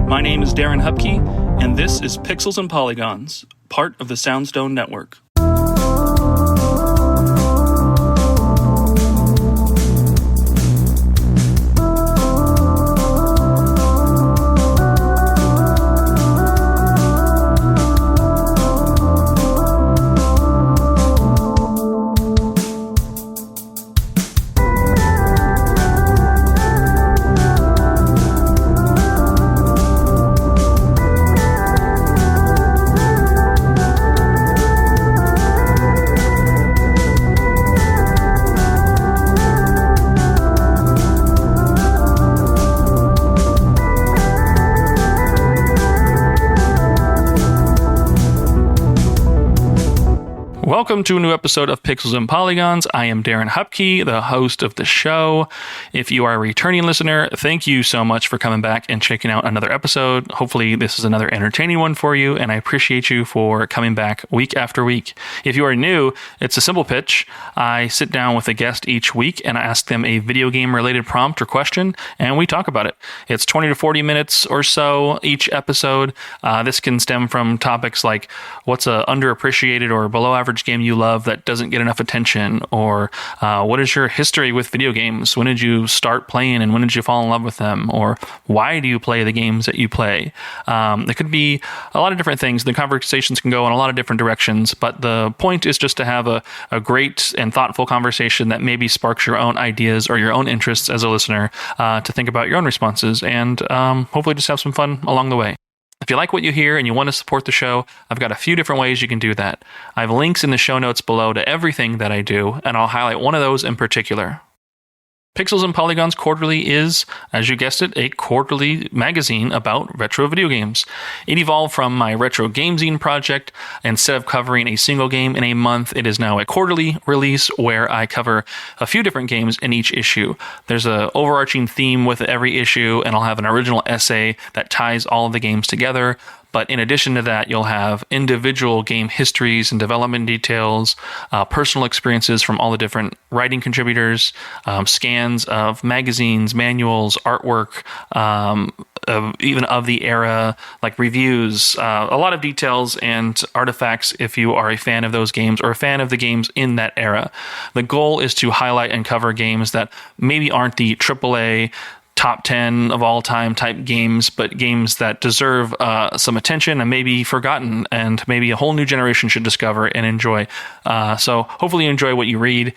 My name is Darren Hupke, and this is Pixels and Polygons, part of the Soundstone Network. Welcome to a new episode of Pixels and Polygons. I am Darren Hupke, the host of the show. If you are a returning listener, thank you so much for coming back and checking out another episode. Hopefully this is another entertaining one for you, and I appreciate you for coming back week after week. If you are new, it's a simple pitch. I sit down with a guest each week and I ask them a video game related prompt or question, and we talk about it. It's 20 to 40 minutes or so each episode. This can stem from topics like what's a underappreciated or below average game you love that doesn't get enough attention, or what is your history with video games? When did you start playing and when did you fall in love with them? Or why do you play the games that you play? It could be a lot of different things. The conversations can go in a lot of different directions, but the point is just to have a great and thoughtful conversation that maybe sparks your own ideas or your own interests as a listener to think about your own responses, and hopefully just have some fun along the way. If you like what you hear and you want to support the show, I've got a few different ways you can do that. I have links in the show notes below to everything that I do, and I'll highlight one of those in particular. Pixels and Polygons Quarterly is, as you guessed it, a quarterly magazine about retro video games. It evolved from my retro gamezine project. Instead of covering a single game in a month, it is now a quarterly release where I cover a few different games in each issue. There's an overarching theme with every issue, and I'll have an original essay that ties all of the games together. But in addition to that, you'll have individual game histories and development details, personal experiences from all the different writing contributors, scans of magazines, manuals, artwork, even of the era, like reviews, a lot of details and artifacts if you are a fan of those games or a fan of the games in that era. The goal is to highlight and cover games that maybe aren't the AAA top 10 of all time type games, but games that deserve some attention and maybe forgotten and maybe a whole new generation should discover and enjoy. So hopefully you enjoy what you read.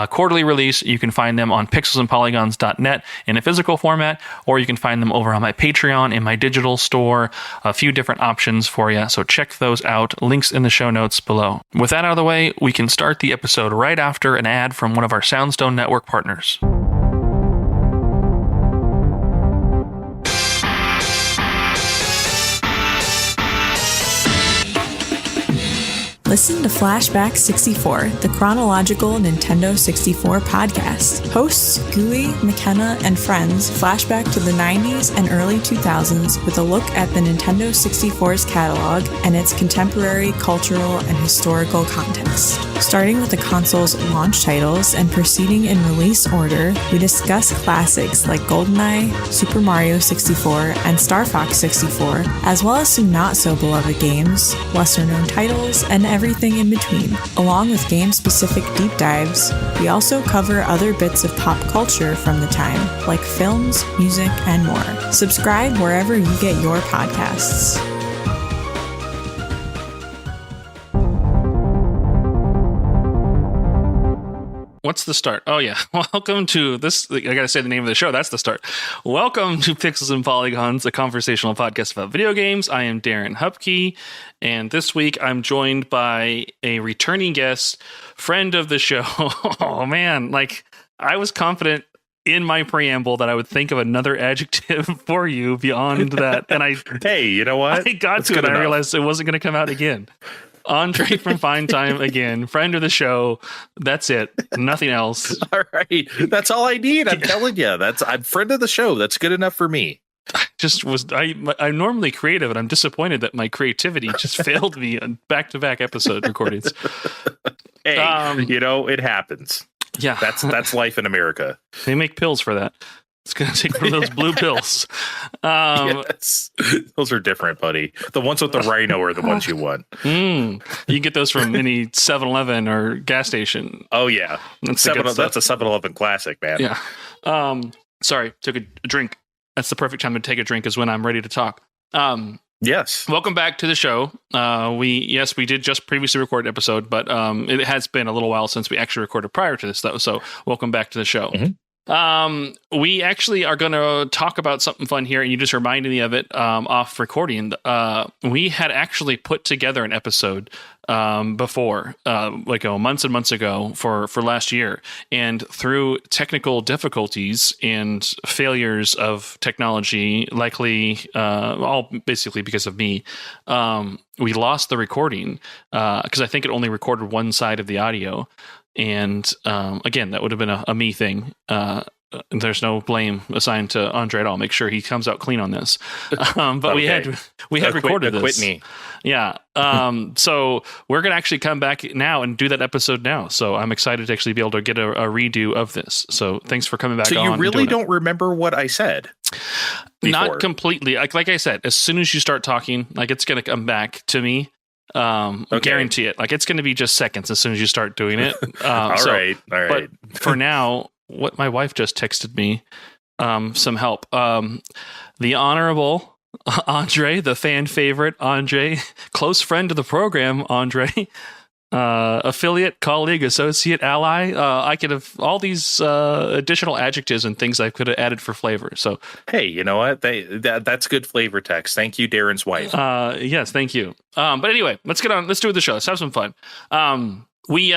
Quarterly release, you can find them on pixelsandpolygons.net in a physical format, or you can find them over on my Patreon in my digital store. A few different options for you, so check those out. Links in the show notes below. With that out of the way, we can start the episode right after an ad from one of our Soundstone Network partners. Listen to Flashback 64, the chronological Nintendo 64 podcast. Hosts Gooey, McKenna, and friends flashback to the 90s and early 2000s with a look at the Nintendo 64's catalog and its contemporary cultural and historical context. Starting with the console's launch titles and proceeding in release order, we discuss classics like GoldenEye, Super Mario 64, and Star Fox 64, as well as some not-so-beloved games, lesser-known titles, and everything in between. Along with game-specific deep dives, we also cover other bits of pop culture from the time, like films, music, and more. Subscribe wherever you get your podcasts. What's the start? Oh, yeah. Welcome to this. I got to say the name of the show. That's the start. Welcome to Pixels and Polygons, a conversational podcast about video games. I am Darren Hupke, and this week I'm joined by a returning guest, friend of the show. Oh, man. Like, I was confident in my preamble that I would think of another adjective for you beyond that. And hey, you know what? I got to it and I realized it wasn't going to come out again. Andre from Fine Time again, friend of the show. That's it. Nothing else. All right. That's all I need. I'm telling you. I'm friend of the show. That's good enough for me. I'm normally creative, and I'm disappointed that my creativity just failed me on back-to-back episode recordings. Hey, it happens. Yeah. That's life in America. They make pills for that. It's going to take one of those blue pills. Yes. Those are different, buddy. The ones with the rhino are the ones you want. You can get those from any 7-Eleven or gas station. Oh, yeah. That's a 7-Eleven classic, man. Yeah. Sorry, took a drink. That's the perfect time to take a drink is when I'm ready to talk. Yes. Welcome back to the show. We did just previously record an episode, but it has been a little while since we actually recorded prior to this, though. So welcome back to the show. Mm-hmm. We actually are going to talk about something fun here, and you just reminded me of it off recording. We had actually put together an episode before, months and months ago for last year, and through technical difficulties and failures of technology, likely all basically because of me, we lost the recording because I think it only recorded one side of the audio. And again, that would have been a me thing. There's no blame assigned to Andre at all. Make sure he comes out clean on this. But okay. we had recorded this. Me. Yeah. So we're going to actually come back now and do that episode now. So I'm excited to actually be able to get a redo of this. So thanks for coming back. So you really don't remember what I said? Before. Not completely. Like I said, as soon as you start talking, like it's going to come back to me. Okay. Guarantee it. Like it's going to be just seconds as soon as you start doing it. All right. But for now, what my wife just texted me, some help. The Honorable Andre, the fan favorite Andre, close friend of the program, Andre, affiliate, colleague, associate, ally. I could have all these additional adjectives and things I could have added for flavor. So hey, you know what? That's good flavor text. Thank you, Darren's wife. Yes, thank you. But anyway, let's get on. Let's do the show. Let's have some fun. We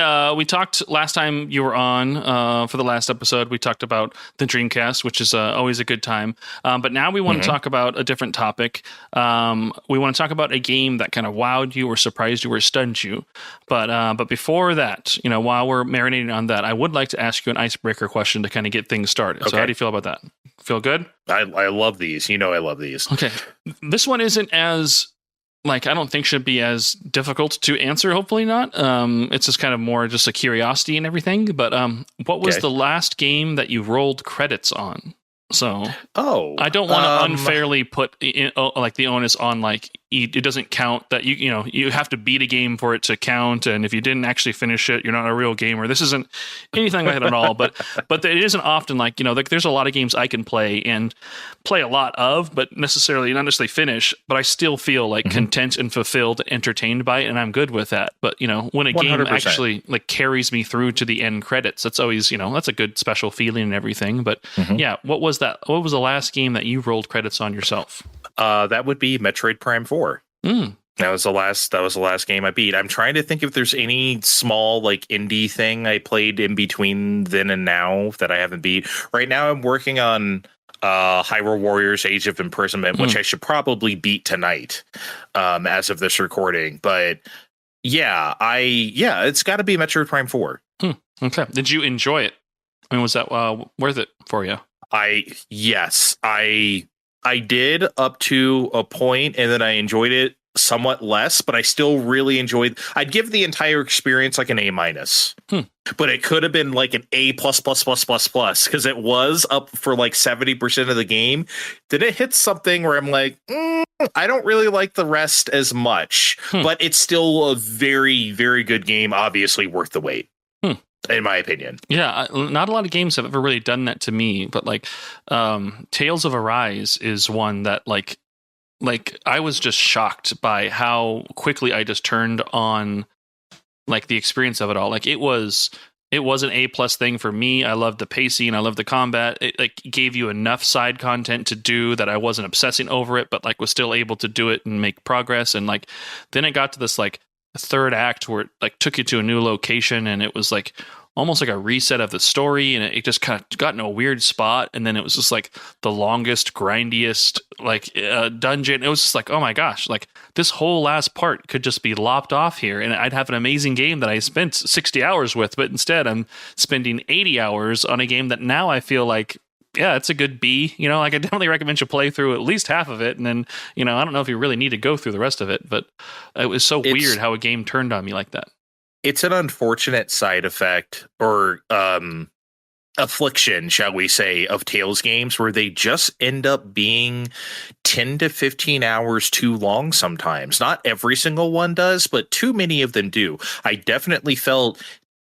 talked last time you were on for the last episode. We talked about the Dreamcast, which is always a good time. But now we want to talk about a different topic. We want to talk about a game that kind of wowed you or surprised you or stunned you. But before that, while we're marinating on that, I would like to ask you an icebreaker question to kind of get things started. Okay. So how do you feel about that? Feel good? I love these. I love these. Okay. This one isn't as... I don't think should be as difficult to answer. Hopefully not. It's just kind of more just a curiosity and everything. But what was the last game that you rolled credits on? So I don't want to unfairly put the onus on it doesn't count that you have to beat a game for it to count, and if you didn't actually finish it, you're not a real gamer. This isn't anything like that at all. But it isn't often there's a lot of games I can play a lot of, but not necessarily finish. But I still feel content and fulfilled, entertained by it, and I'm good with that. But when a 100%. Game actually carries me through to the end credits, that's always that's a good special feeling and everything. But yeah, what was that? What was the last game that you rolled credits on yourself? That would be Metroid Prime 4. That was the last game I beat. I'm trying to think if there's any small indie thing I played in between then and now that I haven't beat. Right now I'm working on Hyrule Warriors Age of Imprisonment, which I should probably beat tonight as of this recording. But it's got to be Metroid Prime 4. Okay. Did you enjoy it? I mean, was that worth it for you? Yes, I did up to a point, and then I enjoyed it somewhat less, but I still really enjoyed. I'd give the entire experience an A-, but it could have been an A+++++, because it was up for 70% of the game. Then it hits something where I'm I don't really like the rest as much, but it's still a very, very good game. Obviously worth the wait. In my opinion. Yeah, not a lot of games have ever really done that to me, but Tales of Arise is one that I was just shocked by how quickly I just turned on the experience of it all. It was an A+ thing for me. I loved the pacing, I loved the combat. It gave you enough side content to do that I wasn't obsessing over it, but was still able to do it and make progress. And then it got to this third act where it took you to a new location, and it was almost a reset of the story, and it just kind of got in a weird spot, and then it was just the longest, grindiest dungeon. It was just oh my gosh, this whole last part could just be lopped off here, and I'd have an amazing game that I spent 60 hours with, but instead I'm spending 80 hours on a game that now I feel yeah, it's a good B. I definitely recommend you play through at least half of it, and then I don't know if you really need to go through the rest of it, but it was so weird how a game turned on me like that. It's an unfortunate side effect, or affliction, shall we say, of Tales games where they just end up being 10 to 15 hours too long sometimes. Not every single one does, but too many of them do. I definitely felt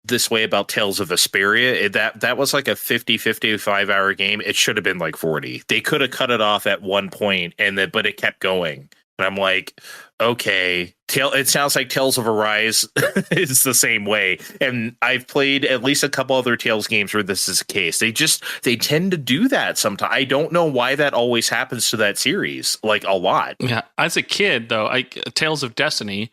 this way about Tales of Vesperia. That was like a 55 hour game. It should have been like 40. They could have cut it off at one point, but it kept going. And I'm like, okay, it sounds like Tales of Arise is the same way. And I've played at least a couple other Tales games where this is the case. They tend to do that sometimes. I don't know why that always happens to that series, like a lot. Yeah. As a kid, though, Tales of Destiny,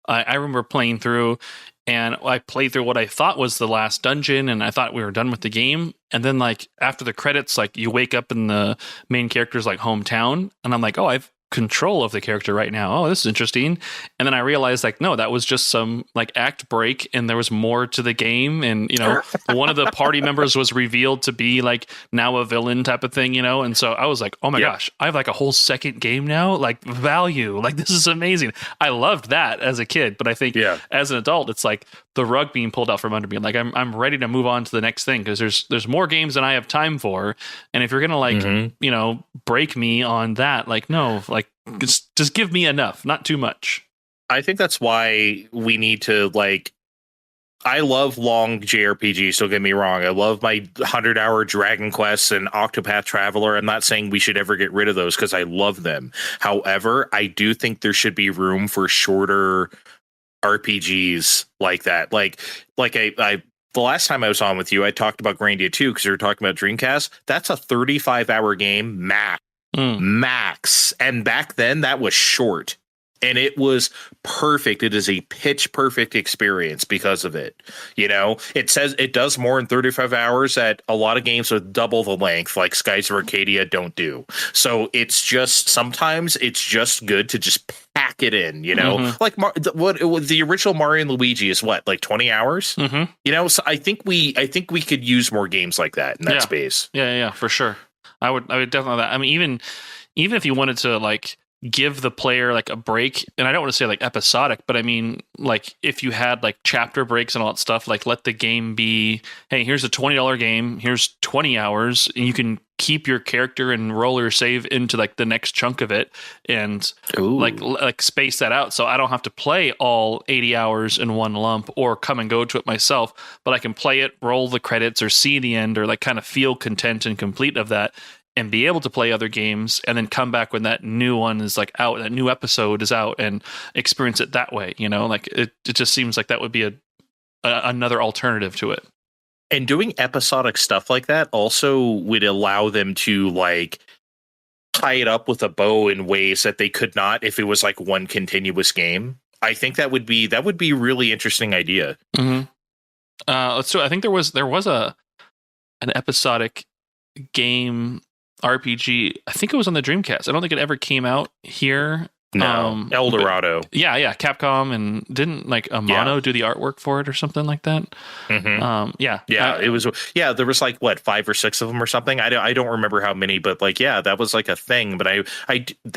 I remember playing through, and I played through what I thought was the last dungeon, and I thought we were done with the game. And then, like, after the credits, like, you wake up in the main character's, like, hometown, and I'm like, oh, I've control of the character right now. Oh, this is interesting. And then I realized, like, no, that was just some like act break, and there was more to the game. And, you know, one of the party members was revealed to be like now a villain type of thing, you know? And so I was like, oh my gosh, I have like a whole second game now, like value, like this is amazing. I loved that as a kid, but I think as an adult, it's like the rug being pulled out from under me. Like I'm ready to move on to the next thing, because there's more games than I have time for. And if you're going to like, you know, break me on that, like, no, like just give me enough, not too much. I think that's why we need to like, I love long JRPGs, don't get me wrong. I love my 100-hour Dragon Quest and Octopath Traveler. I'm not saying we should ever get rid of those because I love them. However, I do think there should be room for shorter RPGs like that. Like I the last time I was on with you, I talked about Grandia 2 because we were talking about Dreamcast. That's a 35-hour game max. And back then that was short. And it was perfect. It is a pitch perfect experience because of it. You know, it says it does more in 35 hours that a lot of games with double the length, like Skies of Arcadia, don't do. So it's just sometimes it's just good to just pack it in, you know, like the original Mario and Luigi is what, like 20 hours, you know? So I think we could use more games like that in that space. Yeah, for sure. I would definitely. I mean, even if you wanted to like give the player like a break, and I don't want to say like episodic, but I mean like if you had like chapter breaks and all that stuff, like let the game be, hey, here's a $20 game, here's 20 hours, and you can keep your character and roll your save into like the next chunk of it, and like space that out so I don't have to play all 80 hours in one lump or come and go to it myself, but I can play it, roll the credits, or see the end, or like kind of feel content and complete of that, and be able to play other games, and then come back when that new one is like out, that new episode is out, and experience it that way. You know, like it just seems like that would be another alternative to it. And doing episodic stuff like that also would allow them to like tie it up with a bow in ways that they could not if it was like one continuous game. I think that would be really interesting idea. So I think there was an episodic game RPG. I think it was on the Dreamcast. I don't think it ever came out here. No, Eldorado. Yeah. Capcom, and didn't like Amano do the artwork for it or something like that? It was. Yeah, there was like what 5 or 6 of them or something. I don't remember how many, but like that was like a thing. But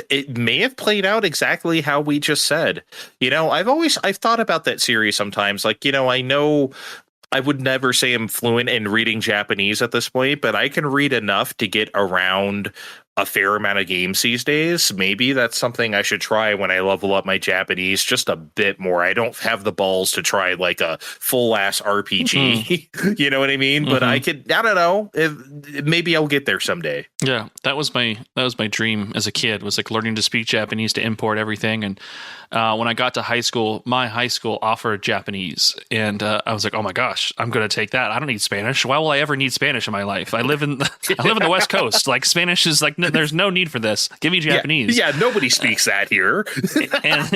it may have played out exactly how we just said. You know, I've thought about that series sometimes. Like, you know, I know I would never say I'm fluent in reading Japanese at this point, but I can read enough to get around a fair amount of games these days. Maybe that's something I should try when I level up my Japanese just a bit more. I don't have the balls to try like a full ass RPG. You know what I mean? But I don't know. Maybe I'll get there someday. Yeah, that was my dream as a kid, was like learning to speak Japanese, to import everything. And when I got to high school, my high school offered Japanese, and I was like, oh my gosh, I'm going to take that. I don't need Spanish. Why will I ever need Spanish in my life? I live in the West Coast. Like Spanish is like, there's no need for this. Give me Japanese. Yeah, nobody speaks that here.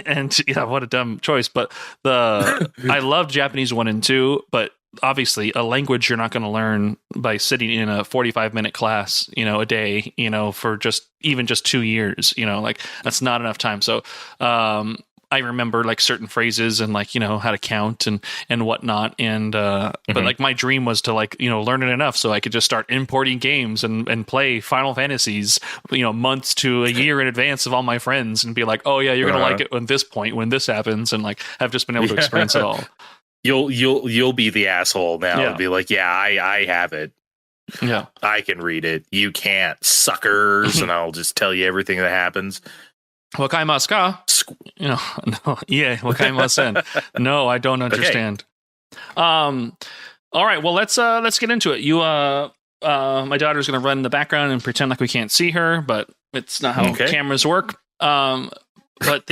and yeah, what a dumb choice. But I loved Japanese 1 and 2, but obviously a language you're not going to learn by sitting in a 45-minute class, you know, a day, you know, for just 2 years, you know, like that's not enough time. So I remember like certain phrases and like, you know, how to count and whatnot. And, but like my dream was to like, you know, learn it enough so I could just start importing games and play Final Fantasies, you know, months to a year in advance of all my friends, and be like, oh yeah, you're going to like it at this point when this happens. And like, I've just been able to experience it all. You'll be the asshole now and be like, yeah, I have it. Yeah. I can read it. You can't, suckers. And I'll just tell you everything that happens. Wakaimasu ka? No. Yeah, wakaimasen. No, I don't understand. Okay. All right, well, let's get into it. My daughter's going to run in the background and pretend like we can't see her, but it's not how cameras work. But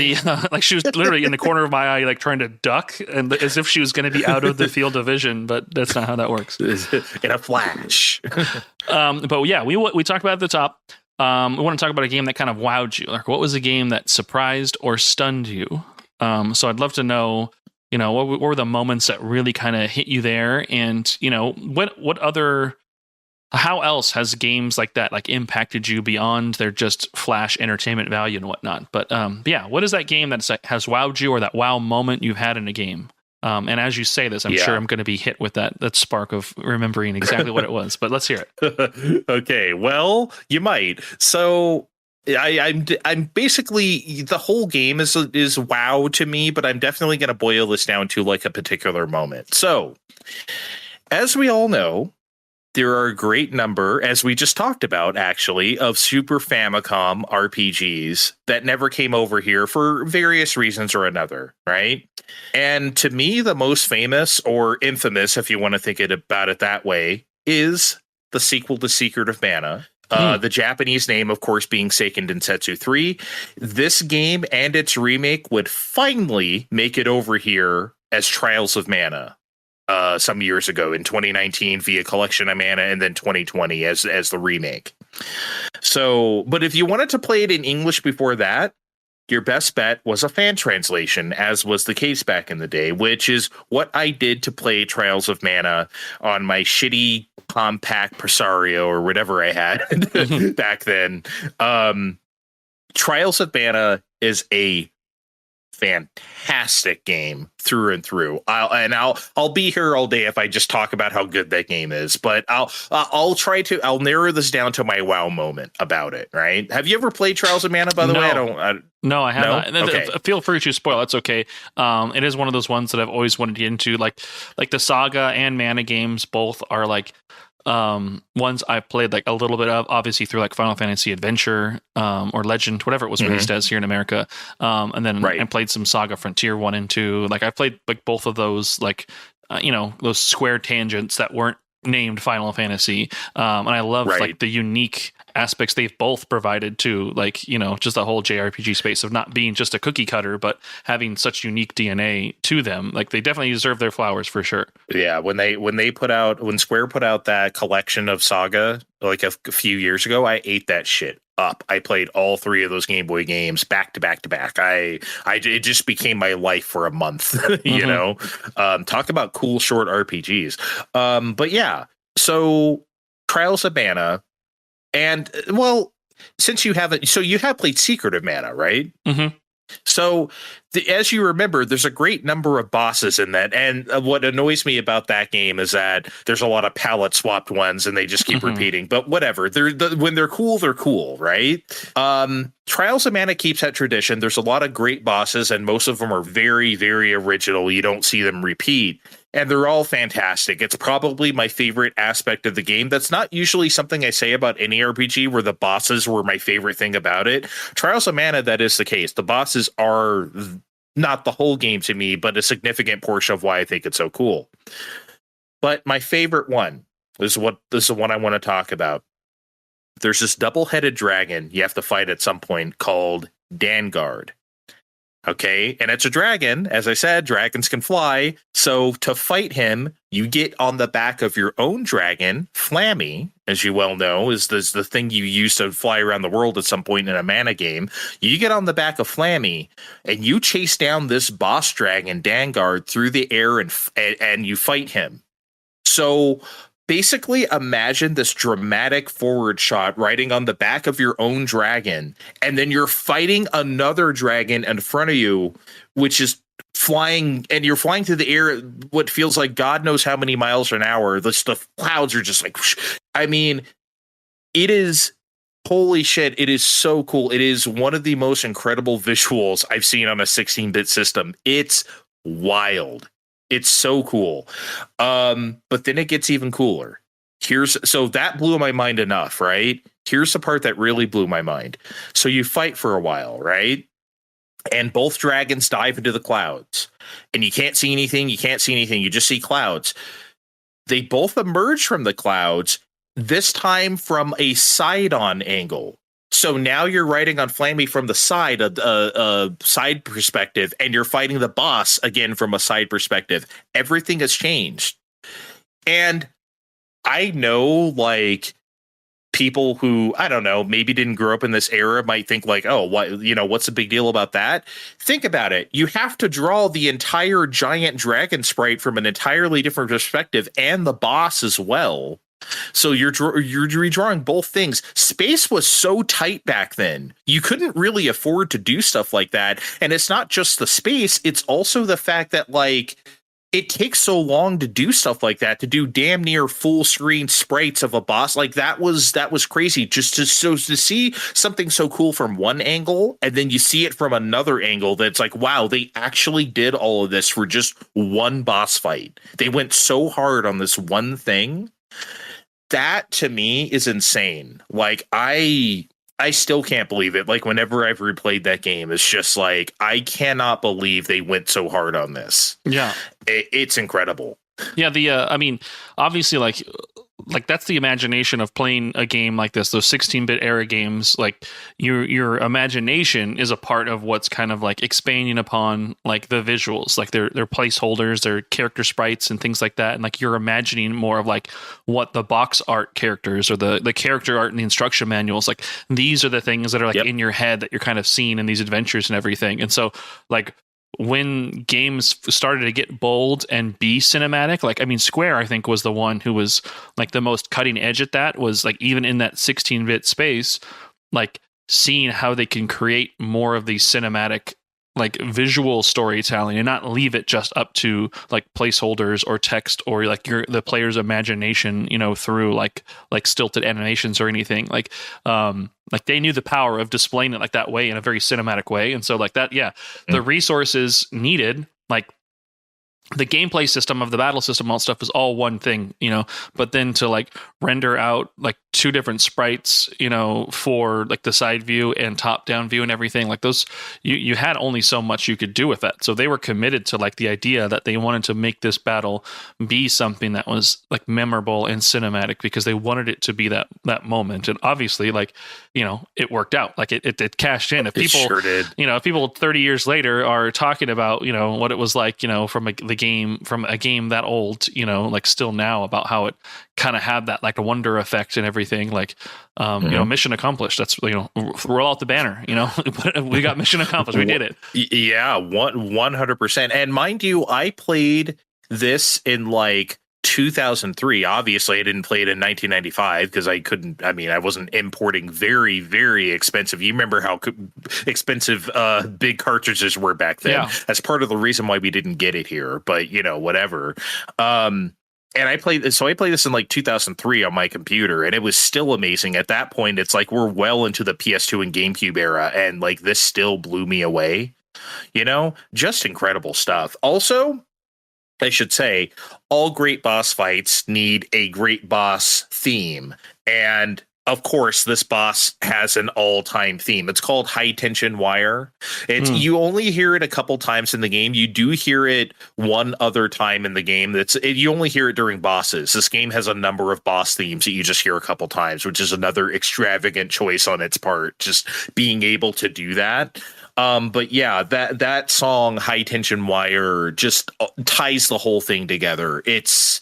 like she was literally in the corner of my eye, like trying to duck, and as if she was going to be out of the field of vision, but that's not how that works. In a flash. But yeah, we talked about it at the top. We want to talk about a game that kind of wowed you. Like, what was a game that surprised or stunned you? So I'd love to know, what were the moments that really kind of hit you there, and how else has games like that impacted you beyond their just flash entertainment value and whatnot? But yeah, what is that game that has wowed you, or that wow moment you've had in a game? And as you say this, I'm sure I'm going to be hit with that spark of remembering exactly what it was. But let's hear it. Okay, well, you might. So I'm basically, the whole game is wow to me, but I'm definitely going to boil this down to like a particular moment. So, as we all know, there are a great number, as we just talked about, actually, of Super Famicom RPGs that never came over here for various reasons or another, right? And to me, the most famous, or infamous, if you want to think about it that way, is the sequel to Secret of Mana. The Japanese name, of course, being Seiken Densetsu 3. This game and its remake would finally make it over here as Trials of Mana. Some years ago in 2019 via Collection of Mana, and then 2020 as the remake. So, but if you wanted to play it in English before that, your best bet was a fan translation, as was the case back in the day, which is what I did to play Trials of Mana on my shitty compact Presario or whatever I had back then. Trials of Mana is a fantastic game through and through. I'll be here all day if I just talk about how good that game is, but I'll narrow this down to my wow moment about it. Right? Have you ever played Trials of Mana, by the way? No, I have not. Okay. Feel free to spoil. That's okay. It is one of those ones that I've always wanted to get into. Like the Saga and Mana games both are like ones I've played like a little bit of, obviously through like Final Fantasy Adventure or Legend, whatever it was released as here in America. And then I played some Saga Frontier 1 and 2. Like I played like both of those, those square tangents that weren't named Final Fantasy. And I love like the unique aspects they've both provided to, like, just the whole JRPG space of not being just a cookie cutter, but having such unique DNA to them. Like they definitely deserve their flowers for sure. Yeah. When Square put out that collection of Saga, like a few years ago, I ate that shit up. I played all three of those Game Boy games back to back to back. It just became my life for a month, talk about cool short RPGs. But yeah, so Trials of Mana. And, well, you have played Secret of Mana, right? Mm-hmm. So, as you remember, there's a great number of bosses in that. And what annoys me about that game is that there's a lot of palette swapped ones and they just keep repeating. But whatever, when they're cool, right? Trials of Mana keeps that tradition. There's a lot of great bosses, and most of them are very, very original. You don't see them repeat. And they're all fantastic. It's probably my favorite aspect of the game. That's not usually something I say about any RPG, where the bosses were my favorite thing about it. Trials of Mana, that is the case. The bosses are not the whole game to me, but a significant portion of why I think it's so cool. But my favorite one is the one I want to talk about. There's this double-headed dragon you have to fight at some point called Dangard. Okay, and it's a dragon. As I said, dragons can fly. So to fight him, you get on the back of your own dragon. Flammy, as you well know, is the thing you use to fly around the world at some point in a Mana game. You get on the back of Flammy, and you chase down this boss dragon, Dangard, through the air, and you fight him. So basically, imagine this dramatic forward shot riding on the back of your own dragon, and then you're fighting another dragon in front of you, which is flying, and you're flying through the air what feels like God knows how many miles an hour. The clouds are just like, I mean, it is, holy shit, it is so cool. It is one of the most incredible visuals I've seen on a 16-bit system. It's wild. It's so cool. But then it gets even cooler. So that blew my mind enough, right? Here's the part that really blew my mind. So you fight for a while, right? And both dragons dive into the clouds, and you can't see anything. You just see clouds. They both emerge from the clouds, this time from a side-on angle. So now you're riding on Flammy from the side, a side perspective, and you're fighting the boss again from a side perspective. Everything has changed. And I know, like, people who, I don't know, maybe didn't grow up in this era might think like, oh, what's the big deal about that? Think about it. You have to draw the entire giant dragon sprite from an entirely different perspective and the boss as well. So you're redrawing both things. Space was so tight back then. You couldn't really afford to do stuff like that. And it's not just the space. It's also the fact that, like, it takes so long to do stuff like that, to do damn near full screen sprites of a boss. Like that was crazy. Just to see something so cool from one angle, and then you see it from another angle that's like, wow, they actually did all of this for just one boss fight. They went so hard on this one thing. That to me is insane. Like I still can't believe it. Like whenever I've replayed that game, it's just like, I cannot believe they went so hard on this. Yeah. It's incredible. Yeah. I mean, obviously like that's the imagination of playing a game like this, those 16-bit era games. Like your imagination is a part of what's kind of like expanding upon like the visuals, like their placeholders, their character sprites and things like that. And like you're imagining more of like what the box art characters or the character art and the instruction manuals, like these are the things that are like in your head that you're kind of seeing in these adventures and everything. And so like when games started to get bold and be cinematic, like, I mean, Square, I think, was the one who was like the most cutting edge at that, was like even in that 16-bit space, like seeing how they can create more of these cinematic, like visual storytelling and not leave it just up to like placeholders or text or like the player's imagination, through like stilted animations or anything. Like they knew the power of displaying it like that way in a very cinematic way. And so like that, the resources needed, like the gameplay system of the battle system, all stuff is all one thing, but then to like render out like two different sprites, for like the side view and top down view and everything, like those, you had only so much you could do with that. So they were committed to like the idea that they wanted to make this battle be something that was like memorable and cinematic because they wanted it to be that moment. And obviously like, it worked out, like it cashed in. If people, sure did. If people 30 years later are talking about, what it was like, from a game that old, like still now, about how it kind of had that like a wonder effect and everything, like mission accomplished. That's roll out the banner, we got mission accomplished. We did it. Yeah, 100%. And mind you, I played this in like 2003. Obviously I didn't play it in 1995 because I wasn't importing very, very expensive. You remember how expensive big cartridges were back then. Yeah. That's part of the reason why we didn't get it here, but whatever. And I played this in like 2003 on my computer, and it was still amazing. At that point, it's like we're well into the PS2 and GameCube era, and like this still blew me away. Just incredible stuff. Also, I should say, all great boss fights need a great boss theme. And of course, this boss has an all-time theme. It's called High Tension Wire. You only hear it a couple times in the game. You do hear it one other time in the game. You only hear it during bosses. This game has a number of boss themes that you just hear a couple times, which is another extravagant choice on its part, just being able to do that. But yeah, that song High Tension Wire just ties the whole thing together. It's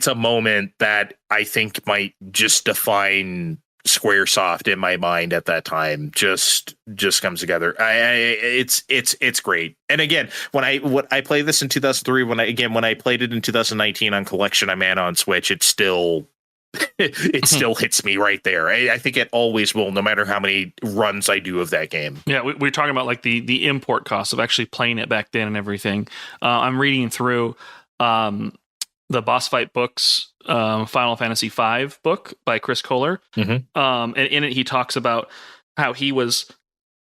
a moment that I think might just define Squaresoft in my mind at that time. Just comes together. It's great. And again, when I played this in 2003, when I played it in 2019 on Collection I'm on Switch, it still hits me right there. I think it always will, no matter how many runs I do of that game. Yeah, we're talking about like the import cost of actually playing it back then and everything. I'm reading through the boss fight books, Final Fantasy V book by Chris Kohler. And in it, he talks about how he was,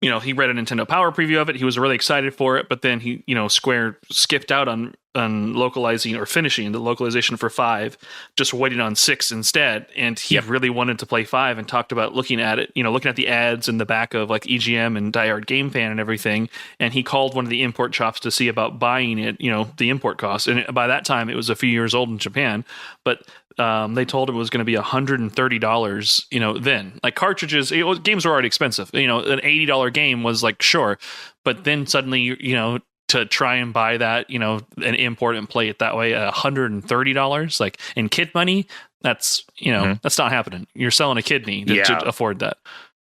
he read a Nintendo Power preview of it. He was really excited for it, but then Square skipped out on localizing or finishing the localization for 5, just waiting on 6 instead. And he really wanted to play 5 and talked about looking at it, looking at the ads in the back of like EGM and Die Hard Game Fan and everything. And he called one of the import shops to see about buying it, the import cost. And by that time, it was a few years old in Japan, but they told him it was going to be $130, then. Like cartridges, games were already expensive. An $80 game was like, sure. But then suddenly, to try and buy that, and import and play it that way at $130, like in kid money, that's, that's not happening. You're selling a kidney to afford that.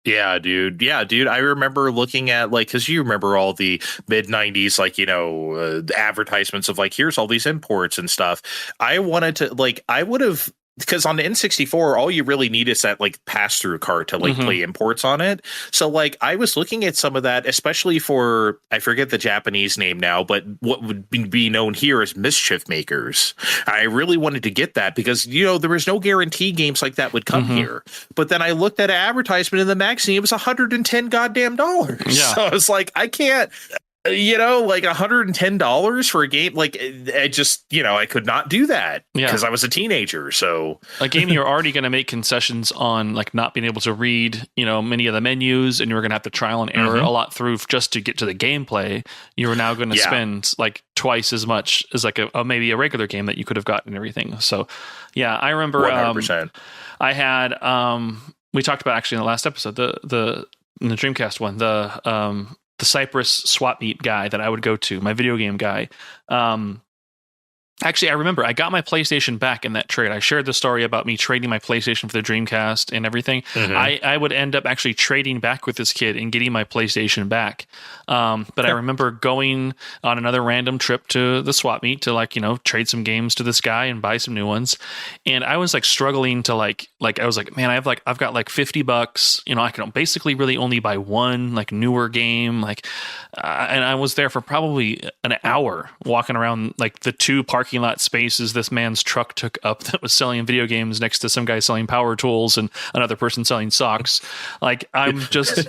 Yeah, dude. I remember looking at because you remember all the mid 90s, advertisements of here's all these imports and stuff. I wanted to I would have. Because on the N64, all you really need is that pass-through card to play imports on it. So I was looking at some of that, especially for, I forget the Japanese name now, but what would be known here as Mischief Makers. I really wanted to get that because, there was no guarantee games like that would come here. But then I looked at an advertisement in the magazine, it was $110 goddamn dollars. Yeah. So I was like, I can't. $110 for a game, I just, I could not do that because I was a teenager. So a game you're already going to make concessions on, not being able to read, many of the menus, and you were going to have to trial and error a lot through just to get to the gameplay. You were now going to spend twice as much as maybe a regular game that you could have gotten and everything. So yeah, I remember 100%. I had we talked about actually in the last episode in the Dreamcast one, the Cypress swap meet guy that I would go to, my video game guy. Actually, I remember I got my PlayStation back in that trade. I shared the story about me trading my PlayStation for the Dreamcast and everything. I would end up actually trading back with this kid and getting my PlayStation back. But I remember going on another random trip to the swap meet to trade some games to this guy and buy some new ones. And I was struggling to I was like, man, I've got $50. I can basically really only buy one newer game. And I was there for probably an hour walking around the 2 parking lot spaces this man's truck took up that was selling video games next to some guy selling power tools and another person selling socks. I'm just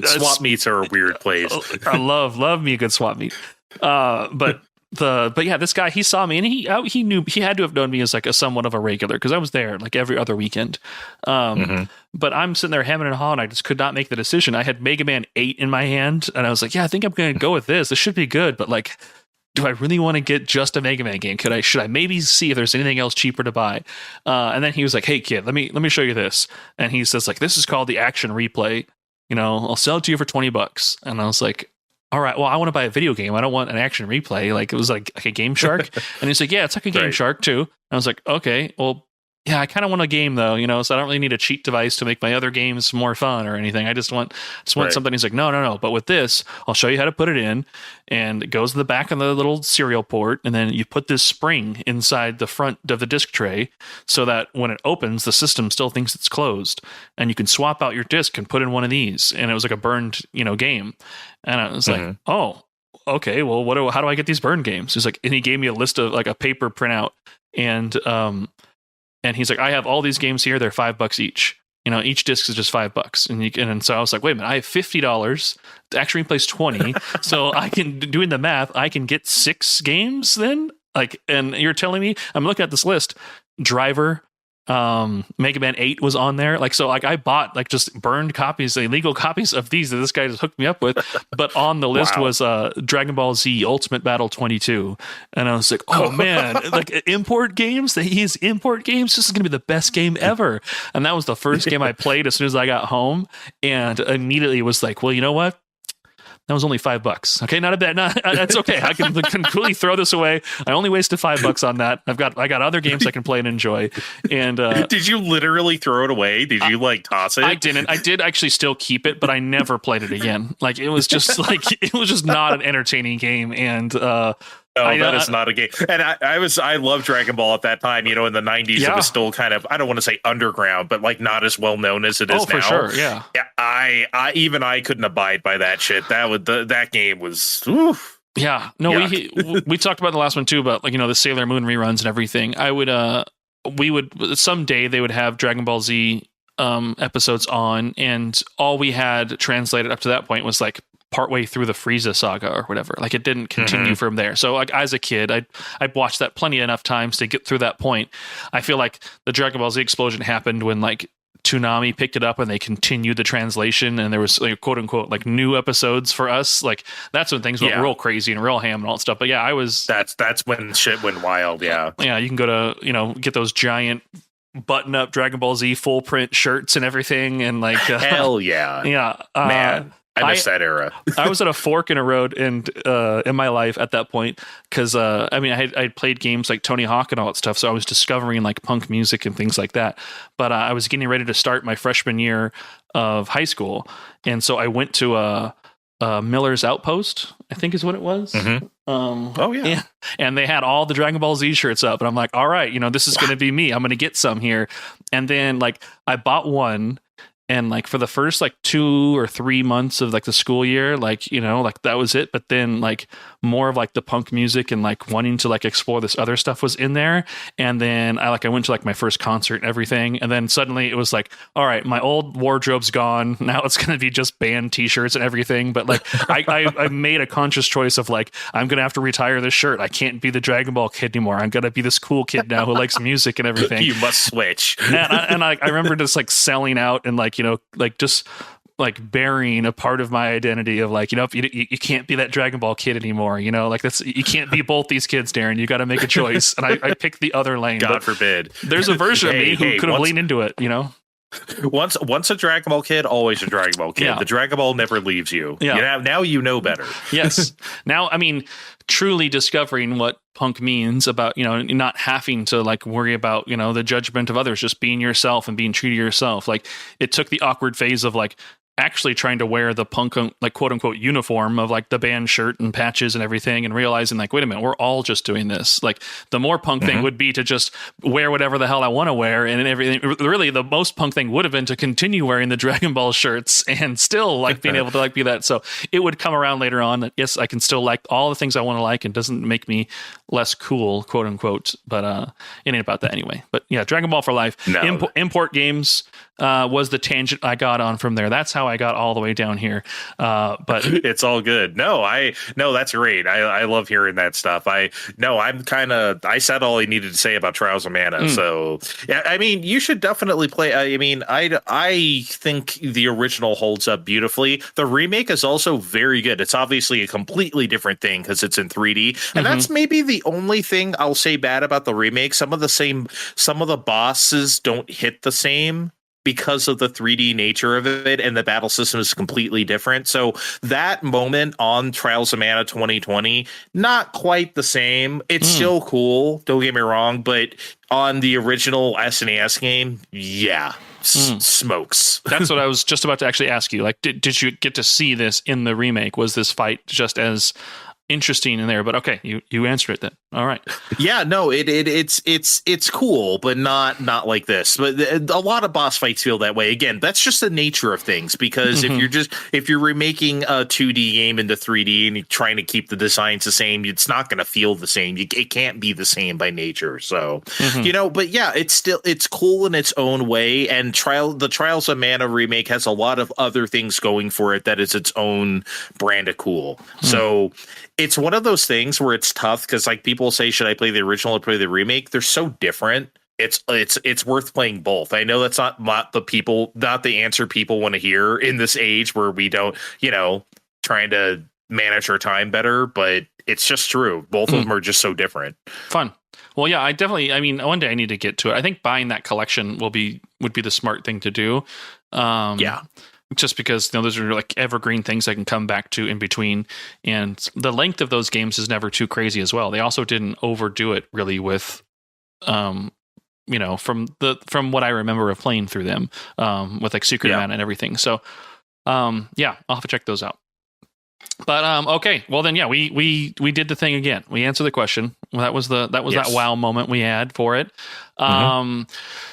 swap meets are a weird place. I love me a good swap meet. But yeah, this guy, he saw me and he knew, he had to have known me as a somewhat of a regular because I was there every other weekend. But I'm sitting there hemming and hawing. I just could not make the decision. I had Mega Man 8 in my hand and I was like, yeah, I think I'm going to go with this. This should be good. But do I really want to get just a Mega Man game? Should I maybe see if there's anything else cheaper to buy? And then he was like, hey kid, let me show you this. And he says this is called the Action Replay. I'll sell it to you for $20. And I was like, all right, well, I want to buy a video game. I don't want an Action Replay. It was like a Game Shark. And he's like, yeah, it's like a Game Shark too. And I was like, okay, well, yeah, I kind of want a game though, so I don't really need a cheat device to make my other games more fun or anything. I just want something. He's like, no. But with this, I'll show you how to put it in, and it goes to the back of the little serial port, and then you put this spring inside the front of the disc tray so that when it opens, the system still thinks it's closed, and you can swap out your disc and put in one of these. And it was like a burned, game. And I was like, oh, okay, well, how do I get these burned games? He's like, and he gave me a list of a paper printout, and he's like, I have all these games here. They're $5 each. Each disc is just $5. And so I was like, wait a minute, I have $50. The Action Replay's 20. So I can, doing the math, I can get 6 games then? And you're telling me, I'm looking at this list, Driver, Mega Man 8 was on there. I bought just burned copies, illegal copies of these that this guy just hooked me up with. But on the list was Dragon Ball Z Ultimate Battle 22. And I was like, oh man, import games, these import games, this is going to be the best game ever. And that was the first game I played as soon as I got home. And immediately was like, well, you know what? That was only $5. Okay, not a bad. That's okay. I can completely throw this away. I only wasted $5 on that. I got other games I can play and enjoy. And did you literally throw it away? Did you toss it? I didn't. I did actually still keep it, but I never played it again. It was just it was just not an entertaining game. And no, that is not a game. And I loved Dragon Ball at that time. In the 90s, it was still kind of, I don't want to say underground, but not as well known as it is now. For sure, yeah. Yeah, I couldn't abide by that shit. That game was. Oof. Yeah, no, we talked about the last one too, about the Sailor Moon reruns and everything. We would someday they would have Dragon Ball Z episodes on, and all we had translated up to that point was partway through the Frieza saga or whatever. Like it didn't continue from there. So like as a kid, I'd watched that plenty enough times to get through that point. I feel like the Dragon Ball Z explosion happened when like Toonami picked it up and they continued the translation, and there was like, quote unquote like new episodes for us. Like that's when things went real crazy and real ham and all that stuff. But yeah, I was that's when shit went wild. Yeah, you can go to get those giant button up Dragon Ball Z full print shirts and everything, and like hell yeah, man. I miss that era. I was at a fork in a road in my life at that point because I had played games like Tony Hawk and all that stuff, so I was discovering like punk music and things like that. But I was getting ready to start my freshman year of high school, and so I went to a Miller's Outpost, I think is what it was. Yeah, and they had all the Dragon Ball Z shirts up, and I'm like, all right, this is going to be me. I'm going to get some here, and then like I bought one. And like for the first like 2 or 3 months of like the school year, like, like that was it. But then like more of like the punk music and like wanting to like explore this other stuff was in there. And then I went to like my first concert and everything. And then suddenly it was like, all right, my old wardrobe's gone. Now it's going to be just band t-shirts and everything. But like I made a conscious choice of like, I'm going to have to retire this shirt. I can't be the Dragon Ball kid anymore. I'm going to be this cool kid now who likes music and everything. You must switch. And I remember just like selling out and like, like just like burying a part of my identity of like, you can't be that Dragon Ball kid anymore, like you can't be both these kids, Darren. You got to make a choice. And I picked the other lane. God forbid. There's a version of me who could have leaned into it, Once a Dragon Ball kid, always a Dragon Ball kid. Yeah. The Dragon Ball never leaves you. Yeah. Now you know better. Yes. Now, truly discovering what punk means about, not having to like worry about, the judgment of others, just being yourself and being true to yourself. Like it took the awkward phase of like actually trying to wear the punk, like quote unquote uniform of like the band shirt and patches and everything, and realizing like, wait a minute, we're all just doing this. Like the more punk thing would be to just wear whatever the hell I want to wear, and everything. Really, the most punk thing would have been to continue wearing the Dragon Ball shirts and still like being able to like be that. So it would come around later on that yes, I can still like all the things I want to like, and doesn't make me less cool, quote unquote. But it ain't about that anyway. But yeah, Dragon Ball for life. No. Import games was the tangent I got on from there. That's how I got all the way down here. But it's all good. No, that's great. I love hearing that stuff. I said all I needed to say about Trials of Mana. So yeah, you should definitely play. I think the original holds up beautifully. The remake is also very good. It's obviously a completely different thing because it's in 3D. And that's maybe the only thing I'll say bad about the remake. Some of the bosses don't hit the same because of the 3D nature of it, and the battle system is completely different. So that moment on Trials of Mana 2020, not quite the same. It's still cool, don't get me wrong, but on the original SNES game, smokes. That's what I was just about to actually ask you. Like, did you get to see this in the remake? Was this fight just as interesting in there? But okay, you answered it then. All right. Yeah, no, it's cool, but not like this. But a lot of boss fights feel that way. Again, that's just the nature of things, because if you're remaking a 2D game into 3D and you're trying to keep the designs the same, it's not going to feel the same. It can't be the same by nature. So, but yeah, it's cool in its own way. And the Trials of Mana remake has a lot of other things going for it that is its own brand of cool. So it's one of those things where it's tough because like people say, should I play the original or play the remake? They're so different. It's worth playing both. I know that's not the answer people want to hear in this age where we don't, trying to manage our time better, but it's just true. Both of them are just so different. Fun. Well, yeah, one day I need to get to it. I think buying that collection would be the smart thing to do. Yeah. Just because those are like evergreen things I can come back to in between, and the length of those games is never too crazy as well. They also didn't overdo it really with, from what I remember of playing through them, with like Secret of Mana and everything. So, I'll have to check those out. But okay, well then, yeah, we did the thing again. We answered the question. That was that wow moment we had for it.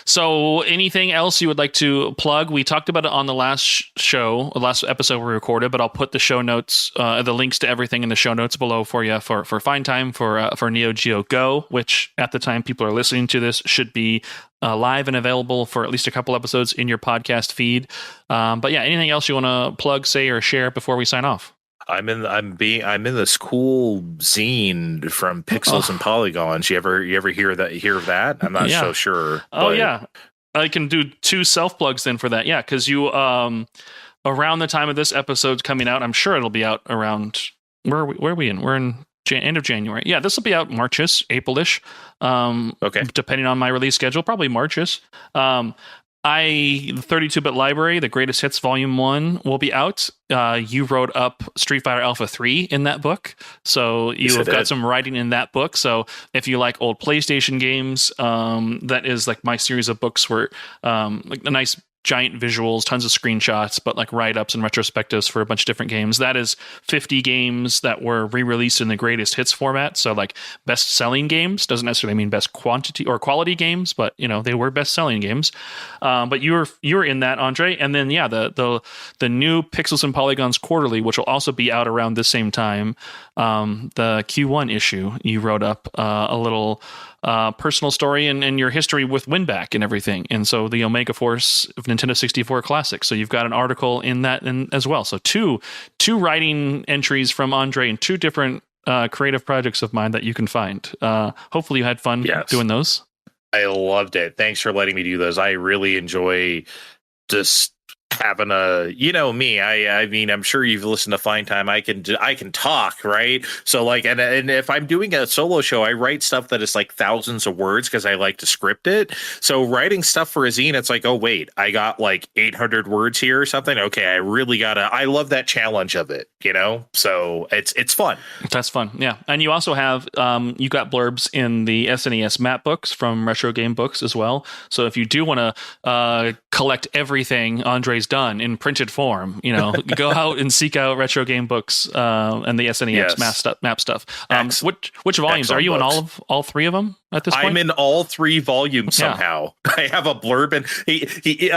So anything else you would like to plug? We talked about it on the last episode we recorded, but I'll put the show notes, the links to everything in the show notes below for you for Fine Time for Neo Geo Go, which at the time people are listening to this should be live and available for at least a couple episodes in your podcast feed. But yeah, anything else you want to plug, say, or share before we sign off? I'm in this cool zine from Pixels and Polygons. You ever hear of that? I'm not so sure. Oh yeah, I can do 2 self plugs then for that. Yeah, because you around the time of this episode's coming out, I'm sure it'll be out around where are we in? We're in end of January. Yeah, this will be out March-ish, April-ish. Okay, depending on my release schedule, probably March-ish. The 32-bit library, the greatest hits volume 1 will be out. You wrote up Street Fighter Alpha 3 in that book. So you have got some writing in that book. So if you like old PlayStation games, that is like my series of books where like the nice giant visuals, tons of screenshots, but like write-ups and retrospectives for a bunch of different games. That is 50 games that were re-released in the greatest hits format. So like best-selling games doesn't necessarily mean best quantity or quality games, but they were best-selling games. But you were in that, Andre. And then the new Pixels and Polygons Quarterly, which will also be out around the same time. The Q1 issue, you wrote up a little personal story and your history with Winback and everything. And so the Omega Force of Nintendo 64 Classic. So you've got an article in that as well. So two writing entries from Andre and 2 different creative projects of mine that you can find. Hopefully you had fun doing those. I loved it. Thanks for letting me do those. I really enjoy just having me. I mean, I'm sure you've listened to Fine Time. I can talk, right? So like, and if I'm doing a solo show, I write stuff that is like thousands of words because I like to script it. So writing stuff for a zine, it's like, oh wait, I got like 800 words here or something. Okay, I love that challenge of it, So it's fun. That's fun, yeah. And you also have you got blurbs in the SNES map books from Retro Game Books as well. So if you do want to collect everything Andre's done in printed form, go out and seek out Retro Game Books and the SNES map stuff. Which volumes are you in? All 3 of them at this point? I'm in all 3 volumes somehow. I have a blurb, and he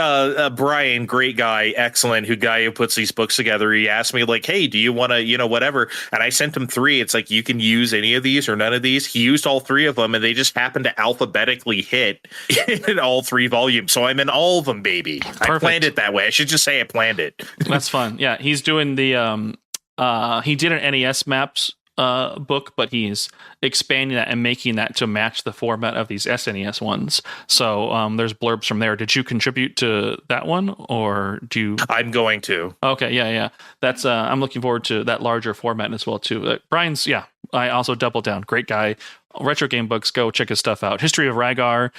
Brian, great guy, excellent, guy who puts these books together. He asked me like, hey, do you want to whatever, and I sent him 3. It's like, you can use any of these or none of these. He used all 3 of them, and they just happened to alphabetically hit in all 3 volumes. So I'm in all of them, baby. Perfect. I planned it that way. I should just say I planned it. That's fun. Yeah, he's doing the he did an NES maps book, but he's expanding that and making that to match the format of these SNES ones. So there's blurbs from there. Did you contribute to that one, or do you? I'm going to. Okay, yeah. That's I'm looking forward to that larger format as well too. Brian's, I also doubled down. Great guy. Retro Game Books, go check his stuff out. History of Rygar.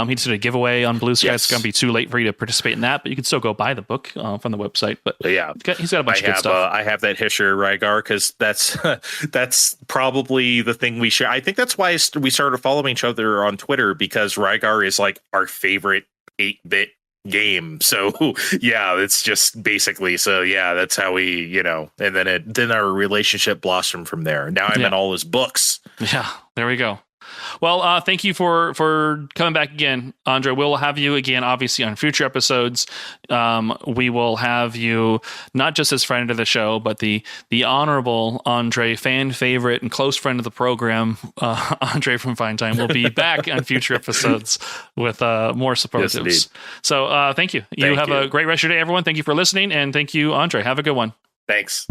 He just did a giveaway on Blue Sky. Yes. It's going to be too late for you to participate in that, but you can still go buy the book from the website. But yeah, he's got a bunch of good stuff. I have that History of Rygar because that's probably the thing we share. I think that's why we started following each other on Twitter, because Rygar is like our favorite 8-bit game. So yeah, it's just basically, so yeah, that's how we, and then our relationship blossomed from there. Now I'm in all his books. Yeah, there we go. Well, thank you for coming back again, Andre. We'll have you again, obviously, on future episodes. We will have you not just as friend of the show, but the honorable Andre, fan favorite and close friend of the program, Andre from Fine Time, will be back on future episodes with more superlatives. Yes, so thank you. You have a great rest of your day, everyone. Thank you for listening, and thank you, Andre. Have a good one. Thanks.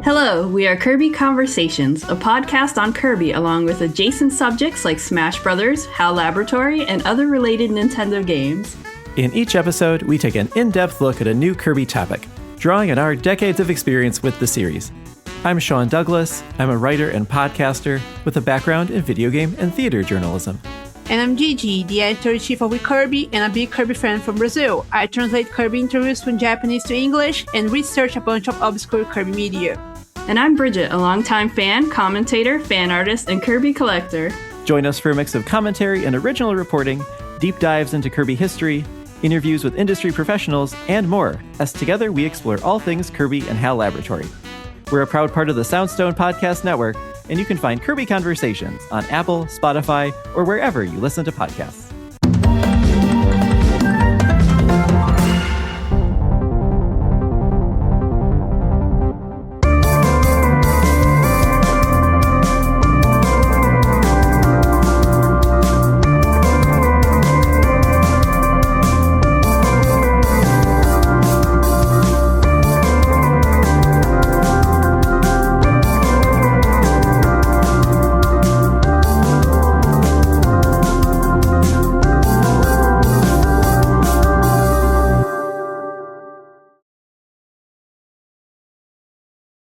Hello, we are Kirby Conversations, a podcast on Kirby along with adjacent subjects like Smash Brothers, HAL Laboratory, and other related Nintendo games. In each episode, we take an in-depth look at a new Kirby topic, drawing on our decades of experience with the series. I'm Sean Douglas. I'm a writer and podcaster with a background in video game and theater journalism. And I'm Gigi, the editor-in-chief of Kirby and a big Kirby fan from Brazil. I translate Kirby interviews from Japanese to English and research a bunch of obscure Kirby media. And I'm Bridget, a longtime fan, commentator, fan artist, and Kirby collector. Join us for a mix of commentary and original reporting, deep dives into Kirby history, interviews with industry professionals, and more, as together we explore all things Kirby and HAL Laboratory. We're a proud part of the Soundstone Podcast Network, and you can find Kirby Conversations on Apple, Spotify, or wherever you listen to podcasts.